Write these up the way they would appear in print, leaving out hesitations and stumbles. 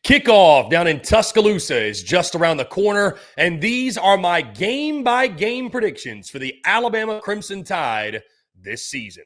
Kickoff down in Tuscaloosa is just around the corner, and these are my game-by-game predictions for the Alabama Crimson Tide this season.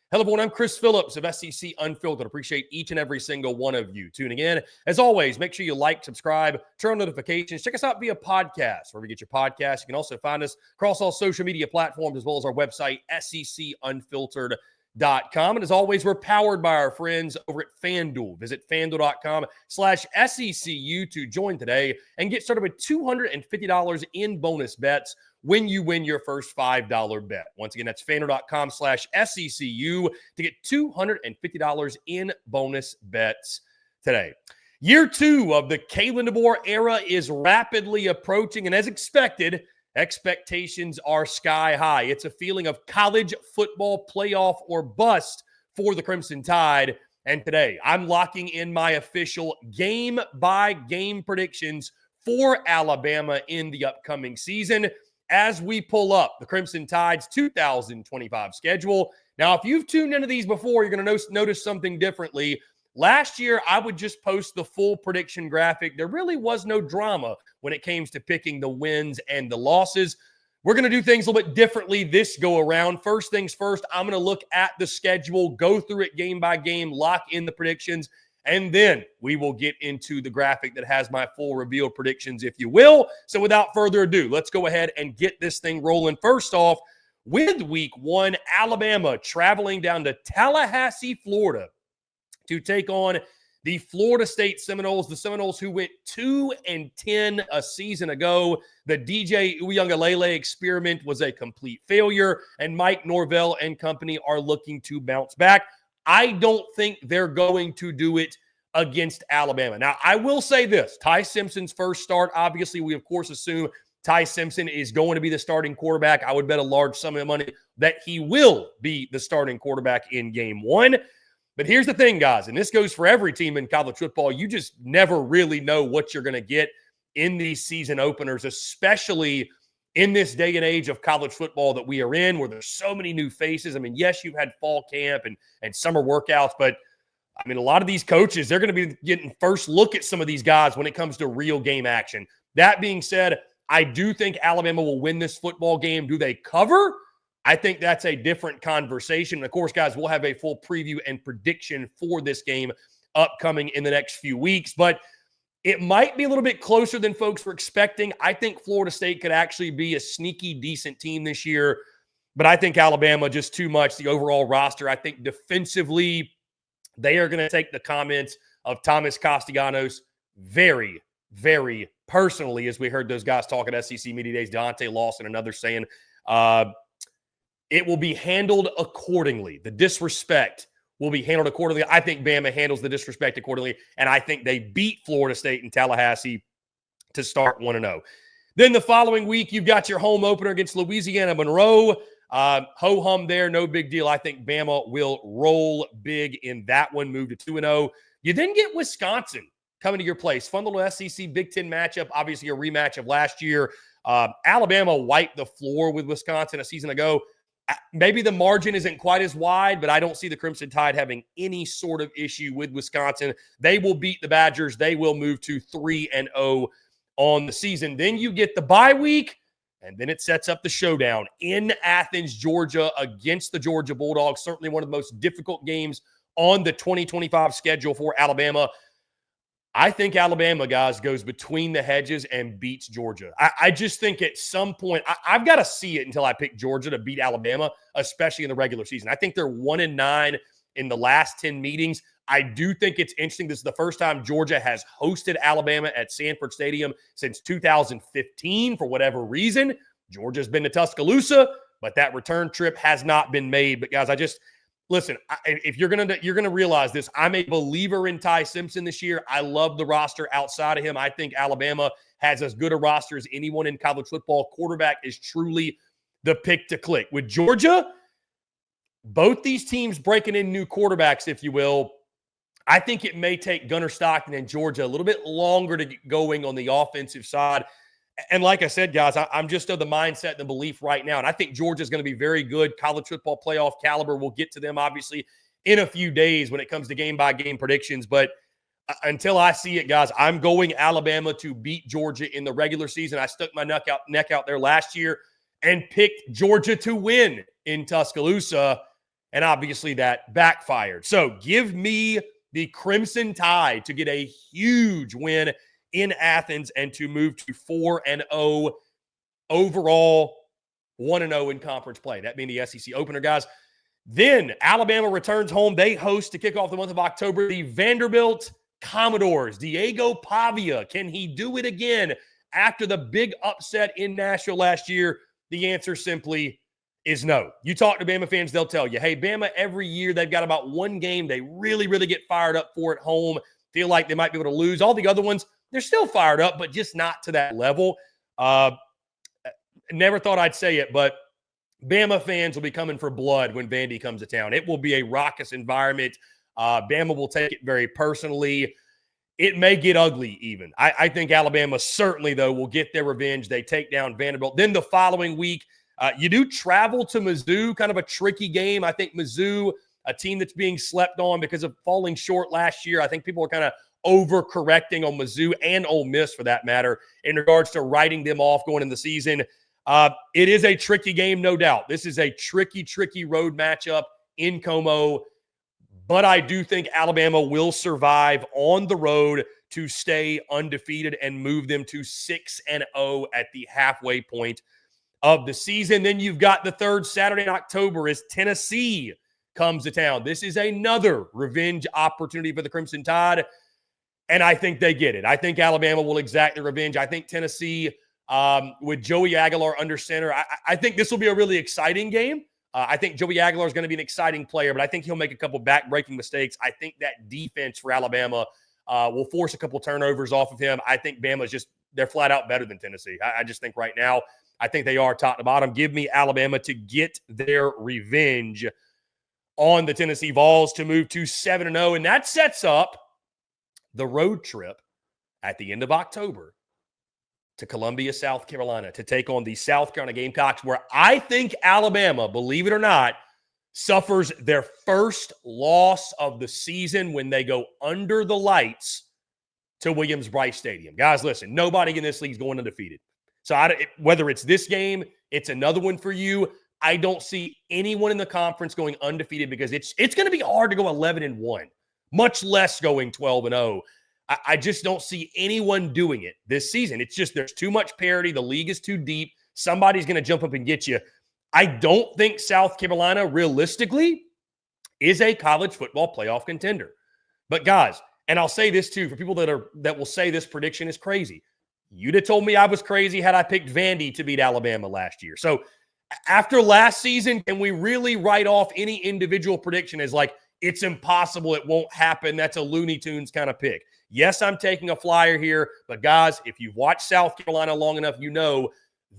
Hello, everyone. I'm Chris Phillips of SEC Unfiltered. Appreciate each and every single one of you tuning in. As always, make sure you like, subscribe, turn on notifications. Check us out via podcast, wherever you get your podcasts. You can also find us across all social media platforms, as well as our website, secunfiltered.com. And as always, we're powered by our friends over at FanDuel. Visit FanDuel.com/SECU to join today and get started with $250 in bonus bets when you win your first $5 bet. Once again, that's FanDuel.com/SECU to get $250 in bonus bets today. Year two of the Kalen DeBoer era is rapidly approaching, and as expected, expectations are sky high. It's a feeling of college football playoff or bust for the Crimson Tide. And today, I'm locking in my official game-by-game predictions for Alabama in the upcoming season as we pull up the Crimson Tide's 2025 schedule. Now, if you've tuned into these before, you're going to notice something differently. Last year, I would just post the full prediction graphic. There really was no drama when it came to picking the wins and the losses. We're going to do things a little bit differently this go around. First things first, I'm going to look at the schedule, go through it game by game, lock in the predictions, and then we will get into the graphic that has my full revealed predictions, if you will. So without further ado, let's go ahead and get this thing rolling. First off, with week one, Alabama traveling down to Tallahassee, Florida, to take on the Florida State Seminoles, the Seminoles who went 2-10 a season ago. The DJ Uiagalelei experiment was a complete failure, and Mike Norvell and company are looking to bounce back. I don't think they're going to do it against Alabama. Now, I will say this. Ty Simpson's first start, obviously, we, of course, assume Ty Simpson is going to be the starting quarterback. I would bet a large sum of money that he will be the starting quarterback in game one. But here's the thing, guys, and this goes for every team in college football. You just never really know what you're going to get in these season openers, especially in this day and age of college football that we are in, where there's so many new faces. I mean, yes, you've had fall camp and summer workouts, but, I mean, a lot of these coaches, they're going to be getting first look at some of these guys when it comes to real game action. That being said, I do think Alabama will win this football game. Do they cover? I think that's a different conversation. Of course, guys, we'll have a full preview and prediction for this game upcoming in the next few weeks, but it might be a little bit closer than folks were expecting. I think Florida State could actually be a sneaky, decent team this year, but I think Alabama just too much, the overall roster. I think defensively, they are going to take the comments of Thomas Castellanos very, very personally, as we heard those guys talk at SEC Media Days, Deontay Lawson and others saying, it will be handled accordingly. The disrespect will be handled accordingly. I think Bama handles the disrespect accordingly, and I think they beat Florida State and Tallahassee to start 1-0. Then the following week, you've got your home opener against Louisiana Monroe. Ho-hum there, no big deal. I think Bama will roll big in that one, move to 2-0. You then get Wisconsin coming to your place. Fun little SEC Big Ten matchup, obviously a rematch of last year. Alabama wiped the floor with Wisconsin a season ago. Maybe the margin isn't quite as wide, but I don't see the Crimson Tide having any sort of issue with Wisconsin. They will beat the Badgers. They will move to 3-0 on the season. Then you get the bye week, and then it sets up the showdown in Athens, Georgia, against the Georgia Bulldogs. Certainly one of the most difficult games on the 2025 schedule for Alabama. I think Alabama, guys, goes between the hedges and beats Georgia. I just think at some point, I've got to see it until I pick Georgia to beat Alabama, especially in the regular season. I think they're 1-9 in the last 10 meetings. I do think it's interesting. This is the first time Georgia has hosted Alabama at Sanford Stadium since 2015 for whatever reason. Georgia's been to Tuscaloosa, but that return trip has not been made. But, guys, listen, if you're gonna realize this, I'm a believer in Ty Simpson this year. I love the roster outside of him. I think Alabama has as good a roster as anyone in college football. Quarterback is truly the pick to click. With Georgia, both these teams breaking in new quarterbacks, if you will, I think it may take Gunnar Stockton and Georgia a little bit longer to get going on the offensive side. And like I said, guys, I'm just of the mindset and the belief right now. And I think Georgia's going to be very good. College football playoff caliber. We'll get to them, obviously, in a few days when it comes to game-by-game predictions. But Until I see it, guys, I'm going Alabama to beat Georgia in the regular season. I stuck my neck out there last year and picked Georgia to win in Tuscaloosa, and obviously that backfired. So give me the Crimson Tide to get a huge win in Athens and to move to 4-0 overall, 1-0 in conference play. That being the SEC opener, guys. Then Alabama returns home. They host to kick off the month of October the Vanderbilt Commodores. Diego Pavia, can he do it again after the big upset in Nashville last year? The answer simply is no. You talk to Bama fans, they'll tell you, hey, Bama, every year they've got about one game they really, really get fired up for at home, feel like they might be able to lose. All the other ones, they're still fired up, but just not to that level. Never thought I'd say it, but Bama fans will be coming for blood when Vandy comes to town. It will be a raucous environment. Bama will take it very personally. It may get ugly even. I think Alabama certainly, though, will get their revenge. They take down Vanderbilt. Then the following week, you do travel to Mizzou, kind of a tricky game. I think Mizzou, a team that's being slept on because of falling short last year. I think people are kind of overcorrecting on Mizzou and Ole Miss, for that matter, in regards to writing them off going into the season. It is a tricky game, no doubt. This is a tricky road matchup in Como, but I do think Alabama will survive on the road to stay undefeated and move them to 6-0 at the halfway point of the season. Then you've got the third Saturday in October as Tennessee comes to town. This is another revenge opportunity for the Crimson Tide, and I think they get it. I think Alabama will exact their revenge. I think Tennessee, with Joey Aguilar under center, I think this will be a really exciting game. I think Joey Aguilar is going to be an exciting player, but I think he'll make a couple back-breaking mistakes. I think that defense for Alabama will force a couple turnovers off of him. I think Bama's just, they're flat out better than Tennessee. I just think right now, I think they are top to bottom. Give me Alabama to get their revenge on the Tennessee Vols to move to 7-0, and that sets up the road trip at the end of October to Columbia, South Carolina, to take on the South Carolina Gamecocks, where I think Alabama, believe it or not, suffers their first loss of the season when they go under the lights to Williams-Brice Stadium. Guys, listen, nobody in this league is going undefeated. So whether it's this game, it's another one for you, I don't see anyone in the conference going undefeated because it's going to be hard to go 11-1, much less going 12-0. I just don't see anyone doing it this season. It's just there's too much parity. The league is too deep. Somebody's going to jump up and get you. I don't think South Carolina realistically is a college football playoff contender. But guys, and I'll say this too, for people that will say this prediction is crazy. You'd have told me I was crazy had I picked Vandy to beat Alabama last year. So after last season, can we really write off any individual prediction as like, it's impossible, it won't happen, that's a Looney Tunes kind of pick? Yes, I'm taking a flyer here, but guys, if you've watched South Carolina long enough, you know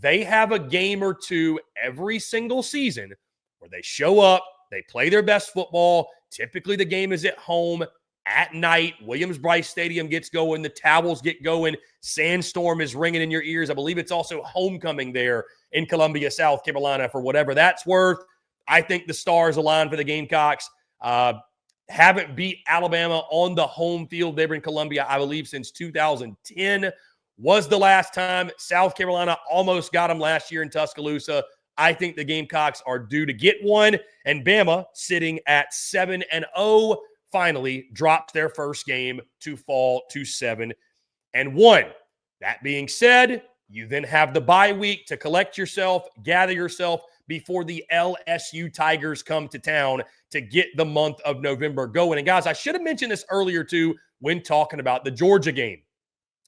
they have a game or two every single season where they show up, they play their best football. Typically, the game is at home at night. Williams-Brice Stadium gets going. The towels get going. Sandstorm is ringing in your ears. I believe it's also homecoming there in Columbia, South Carolina, for whatever that's worth. I think the stars align for the Gamecocks. Haven't beat Alabama on the home field there in Columbia, I believe, since 2010 was the last time. South Carolina almost got them last year in Tuscaloosa. I think the Gamecocks are due to get one, and Bama, sitting at 7-0, finally dropped their first game to fall to 7-1. That being said, you then have the bye week to collect yourself, gather yourself before the LSU Tigers come to town to get the month of November going. And guys, I should have mentioned this earlier too when talking about the Georgia game.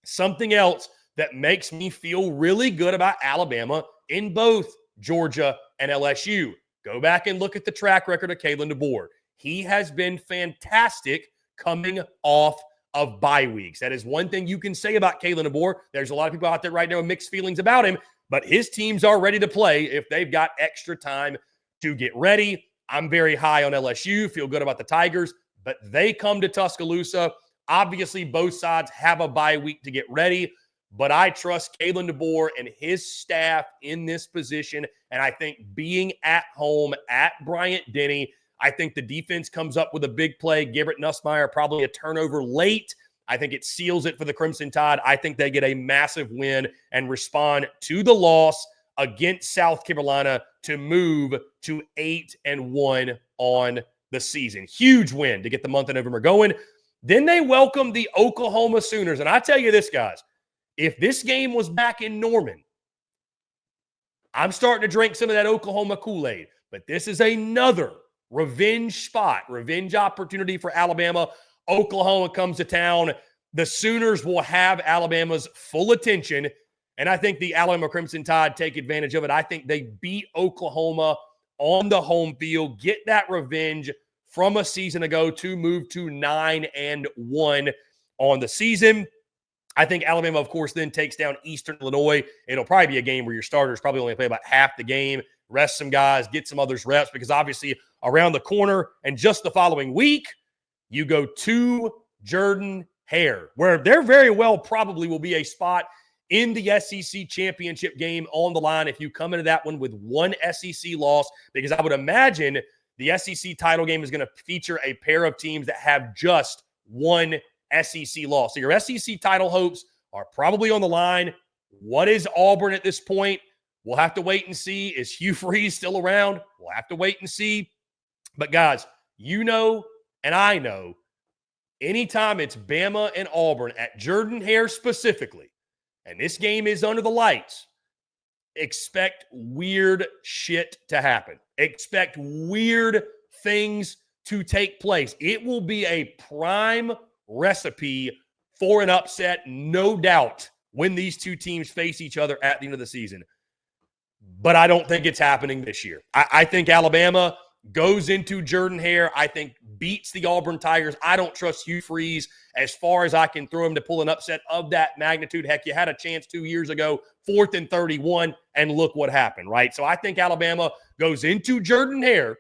Something else that makes me feel really good about Alabama in both Georgia and LSU. Go back and look at the track record of Kalen DeBoer. He has been fantastic coming off of bye weeks. That is one thing you can say about Kalen DeBoer. There's a lot of people out there right now with mixed feelings about him, but his teams are ready to play if they've got extra time to get ready. I'm very high on LSU, feel good about the Tigers, but they come to Tuscaloosa. Obviously, both sides have a bye week to get ready, but I trust Kalen DeBoer and his staff in this position, and I think being at home at Bryant-Denny, I think the defense comes up with a big play. Garrett Nussmeier, probably a turnover late, I think it seals it for the Crimson Tide. I think they get a massive win and respond to the loss against South Carolina to move to 8-1 on the season. Huge win to get the month of November going. Then they welcome the Oklahoma Sooners. And I tell you this, guys, if this game was back in Norman, I'm starting to drink some of that Oklahoma Kool-Aid. But this is another revenge spot, revenge opportunity for Alabama. Oklahoma comes to town. The Sooners will have Alabama's full attention. And I think the Alabama Crimson Tide take advantage of it. I think they beat Oklahoma on the home field, get that revenge from a season ago to move to 9-1 on the season. I think Alabama, of course, then takes down Eastern Illinois. It'll probably be a game where your starters probably only play about half the game, rest some guys, get some others reps, because obviously around the corner and just the following week, you go to Jordan-Hare, where there very well probably will be a spot in the SEC championship game on the line if you come into that one with one SEC loss, because I would imagine the SEC title game is going to feature a pair of teams that have just one SEC loss. So your SEC title hopes are probably on the line. What is Auburn at this point? We'll have to wait and see. Is Hugh Freeze still around? We'll have to wait and see. But guys, you know, and I know, anytime it's Bama and Auburn at Jordan-Hare specifically, and this game is under the lights, expect weird shit to happen. Expect weird things to take place. It will be a prime recipe for an upset, no doubt, when these two teams face each other at the end of the season. But I don't think it's happening this year. I think Alabama goes into Jordan-Hare, I think beats the Auburn Tigers. I don't trust Hugh Freeze as far as I can throw him to pull an upset of that magnitude. Heck, you had a chance 2 years ago, 4th and 31, and look what happened, right? So I think Alabama goes into Jordan-Hare,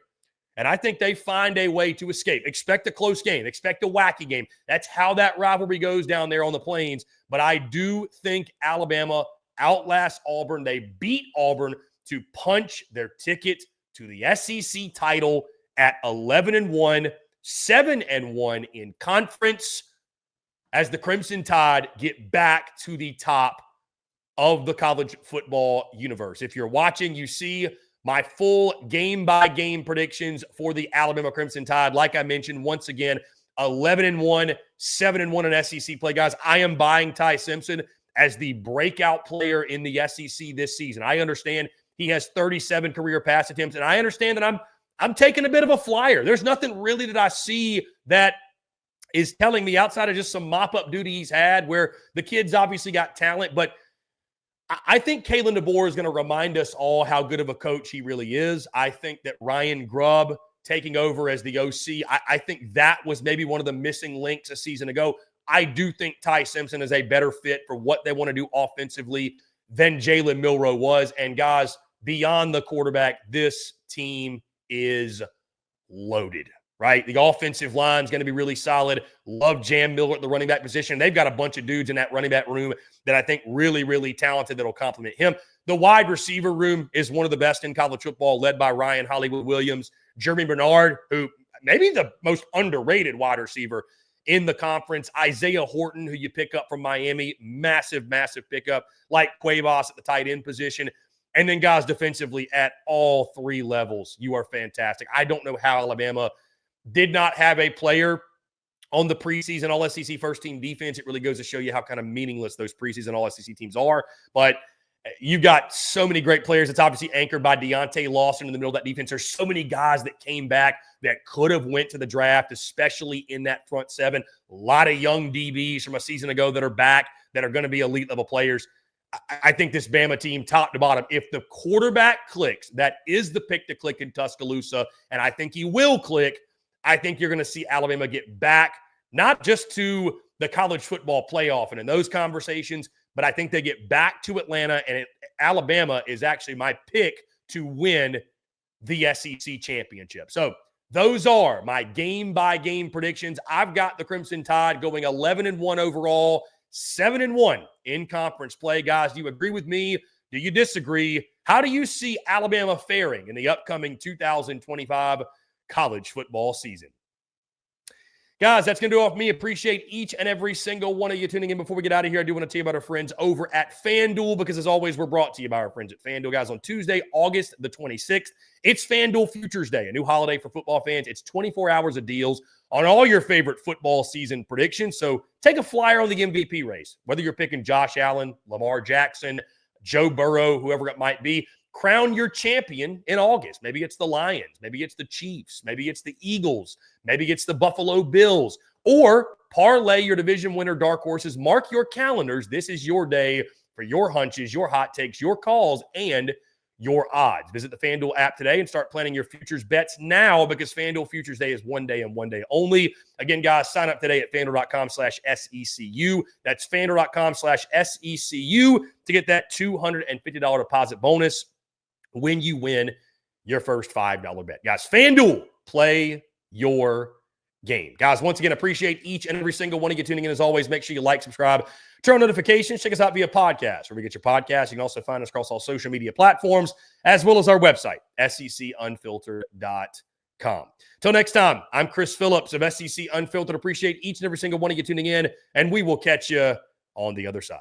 and I think they find a way to escape. Expect a close game. Expect a wacky game. That's how that rivalry goes down there on the Plains. But I do think Alabama outlasts Auburn. They beat Auburn to punch their ticket to the SEC title at 11-1, 7-1 in conference, as the Crimson Tide get back to the top of the college football universe. If you're watching, you see my full game-by-game predictions for the Alabama Crimson Tide. Like I mentioned, once again, 11-1, 7-1 in SEC play. Guys, I am buying Ty Simpson as the breakout player in the SEC this season. I understand he has 37 career pass attempts, and I understand that I'm taking a bit of a flyer. There's nothing really that I see that is telling me, outside of just some mop-up duty he's had, where the kid's obviously got talent, but I think Kalen DeBoer is going to remind us all how good of a coach he really is. I think that Ryan Grubb taking over as the OC, I think that was maybe one of the missing links a season ago. I do think Ty Simpson is a better fit for what they want to do offensively than Jalen Milroe was. And guys, beyond the quarterback, this team is loaded, right? The offensive line is going to be really solid. Love Jam Miller at the running back position. They've got a bunch of dudes in that running back room that I think really, really talented that will complement him. The wide receiver room is one of the best in college football, led by Ryan Hollywood Williams, Jeremy Bernard, who maybe the most underrated wide receiver in the conference, Isaiah Horton, who you pick up from Miami, massive, massive pickup, like Cuevas at the tight end position. And then guys, defensively at all three levels, you are fantastic. I don't know how Alabama did not have a player on the preseason All-SEC first-team defense. It really goes to show you how kind of meaningless those preseason All-SEC teams are. But you've got so many great players. It's obviously anchored by Deontay Lawson in the middle of that defense. There's so many guys that came back that could have went to the draft, especially in that front seven. A lot of young DBs from a season ago that are back that are going to be elite-level players. I think this Bama team, top to bottom, if the quarterback clicks, that is the pick to click in Tuscaloosa, and I think he will click. I think you're going to see Alabama get back, not just to the college football playoff and in those conversations, but I think they get back to Atlanta, and Alabama is actually my pick to win the SEC championship. So those are my game-by-game predictions. I've got the Crimson Tide going 11-1 overall, 7-1 in conference play. Guys, do you agree with me? Do you disagree? How do you see Alabama faring in the upcoming 2025 college football season? Guys, that's going to do it off me. Appreciate each and every single one of you tuning in. Before we get out of here, I do want to tell you about our friends over at FanDuel, because as always, we're brought to you by our friends at FanDuel. Guys, on Tuesday, August the 26th, it's FanDuel Futures Day, a new holiday for football fans. It's 24 hours of deals on all your favorite football season predictions. So take a flyer on the MVP race, whether you're picking Josh Allen, Lamar Jackson, Joe Burrow, whoever it might be. Crown your champion in August. Maybe it's the Lions. Maybe it's the Chiefs. Maybe it's the Eagles. Maybe it's the Buffalo Bills. Or parlay your division winner dark horses. Mark your calendars. This is your day for your hunches, your hot takes, your calls, and your odds. Visit the FanDuel app today and start planning your futures bets now, because FanDuel Futures Day is one day and one day only. Again, guys, sign up today at FanDuel.com/SECU. That's FanDuel.com/SECU to get that $250 deposit bonus when you win your first $5 bet. Guys, FanDuel, play your game. Guys, once again, appreciate each and every single one of you tuning in. As always, make sure you like, subscribe, turn on notifications. Check us out via podcast, where we get your podcast. You can also find us across all social media platforms, as well as our website, secunfiltered.com. Till next time, I'm Chris Phillips of SEC Unfiltered. Appreciate each and every single one of you tuning in, and we will catch you on the other side.